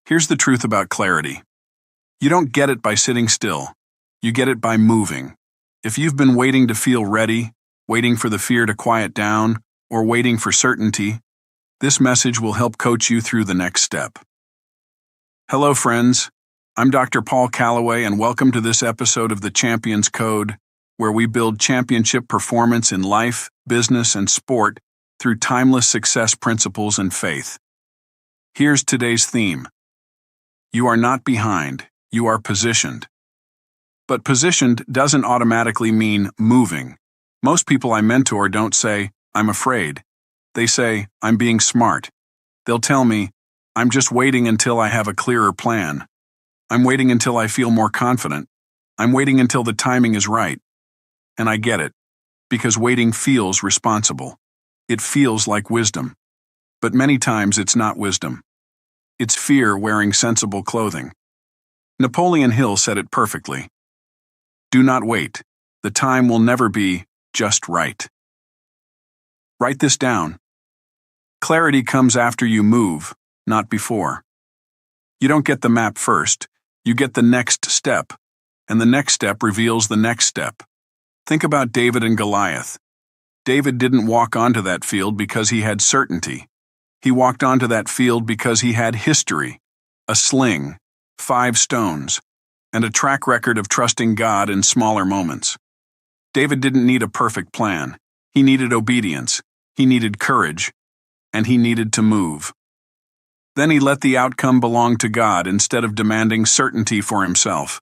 Here's the truth about clarity. You don't get it by sitting still. You get it by moving. If you've been waiting to feel ready, waiting for the fear to quiet down, or waiting for certainty, this message will help coach you through the next step. Hello, friends. I'm Dr. Paul Callaway, and welcome to this episode of the Champions Code, where we build championship performance in life, business, and sport through timeless success principles and faith. Here's today's theme. You are not behind, you are positioned. But positioned doesn't automatically mean moving. Most people I mentor don't say, "I'm afraid." They say, "I'm being smart." They'll tell me, "I'm just waiting until I have a clearer plan. I'm waiting until I feel more confident. I'm waiting until the timing is right." And I get it, because waiting feels responsible. It feels like wisdom. But many times it's not wisdom. It's fear wearing sensible clothing. Napoleon Hill said it perfectly. Do not wait. The time will never be just right. Write this down. Clarity comes after you move, not before. You don't get the map first. You get the next step, and the next step reveals the next step. Think about David and Goliath. David didn't walk onto that field because he had certainty. He walked onto that field because he had history, a sling, 5 stones, and a track record of trusting God in smaller moments. David didn't need a perfect plan. He needed obedience, he needed courage, and he needed to move. Then he let the outcome belong to God instead of demanding certainty for himself.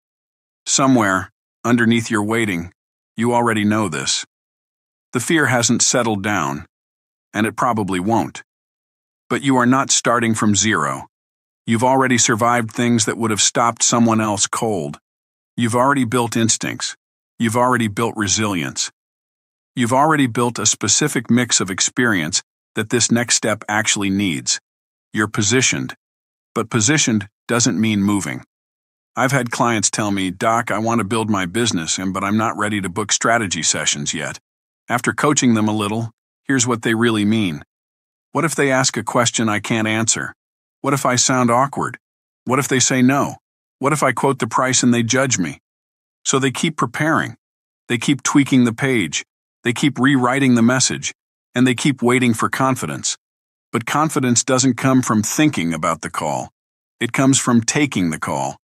Somewhere, underneath your waiting, you already know this. The fear hasn't settled down, and it probably won't. But you are not starting from zero. You've already survived things that would have stopped someone else cold. You've already built instincts. You've already built resilience. You've already built a specific mix of experience that this next step actually needs. You're positioned. But positioned doesn't mean moving. I've had clients tell me, "Doc, I want to build my business, but I'm not ready to book strategy sessions yet." After coaching them a little, here's what they really mean. What if they ask a question I can't answer? What if I sound awkward? What if they say no? What if I quote the price and they judge me? So they keep preparing. They keep tweaking the page. They keep rewriting the message. And they keep waiting for confidence. But confidence doesn't come from thinking about the call. It comes from taking the call.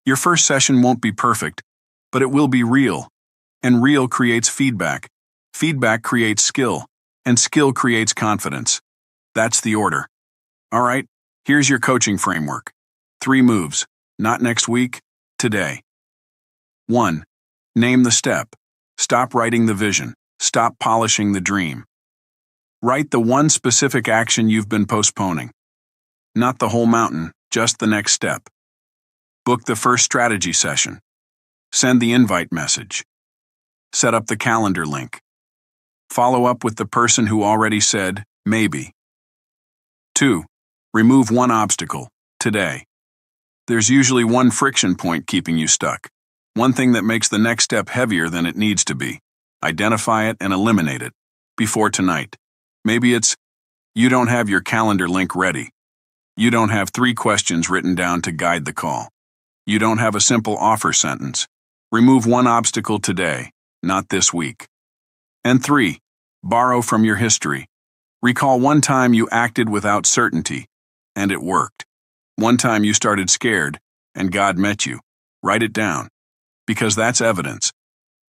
Your first session won't be perfect, but it will be real. And real creates feedback. Feedback creates skill. And skill creates confidence. That's the order. All right. Here's your coaching framework. 3 moves, not next week, today. 1. Name the step. Stop writing the vision. Stop polishing the dream. Write the one specific action you've been postponing. Not the whole mountain, just the next step. Book the first strategy session. Send the invite message. Set up the calendar link. Follow up with the person who already said, maybe. 2. Remove one obstacle, today. There's usually one friction point keeping you stuck. One thing that makes the next step heavier than it needs to be. Identify it and eliminate it. Before tonight. Maybe it's, you don't have your calendar link ready. You don't have 3 questions written down to guide the call. You don't have a simple offer sentence. Remove one obstacle today, not this week. And 3. Borrow from your history. Recall one time you acted without certainty. And it worked. One time you started scared, and God met you. Write it down. Because that's evidence.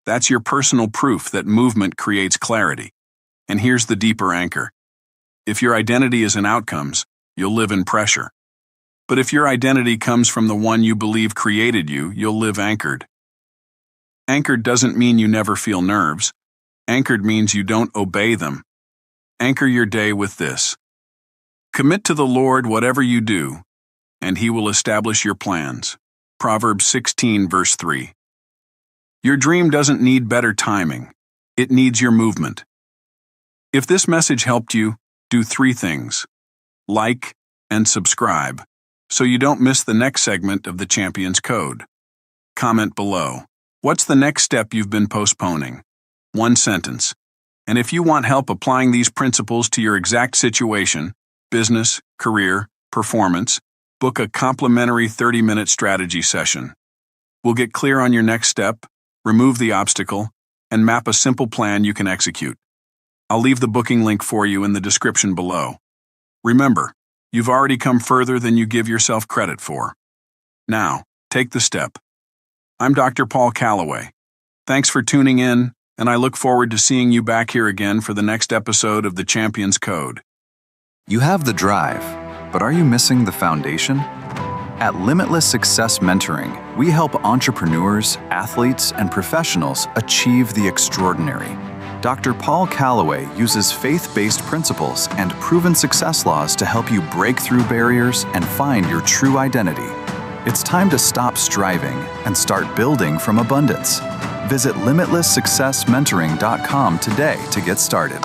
That's your personal proof that movement creates clarity. And here's the deeper anchor. If your identity is in outcomes, you'll live in pressure. But if your identity comes from the one you believe created you, you'll live anchored. Anchored doesn't mean you never feel nerves. Anchored means you don't obey them. Anchor your day with this. Commit to the Lord whatever you do, and He will establish your plans. Proverbs 16, verse 3. Your dream doesn't need better timing. It needs your movement. If this message helped you, do 3 things. Like and subscribe, so you don't miss the next segment of the Champions Code. Comment below. What's the next step you've been postponing? 1 sentence. And if you want help applying these principles to your exact situation, business, career, performance, book a complimentary 30-minute strategy session. We'll get clear on your next step, remove the obstacle, and map a simple plan you can execute. I'll leave the booking link for you in the description below. Remember, you've already come further than you give yourself credit for. Now, take the step. I'm Dr. Paul Callaway. Thanks for tuning in, and I look forward to seeing you back here again for the next episode of The Champion's Code. You have the drive, but are you missing the foundation? At Limitless Success Mentoring, we help entrepreneurs, athletes, and professionals achieve the extraordinary. Dr. Paul Callaway uses faith-based principles and proven success laws to help you break through barriers and find your true identity. It's time to stop striving and start building from abundance. Visit limitlesssuccessmentoring.com today to get started.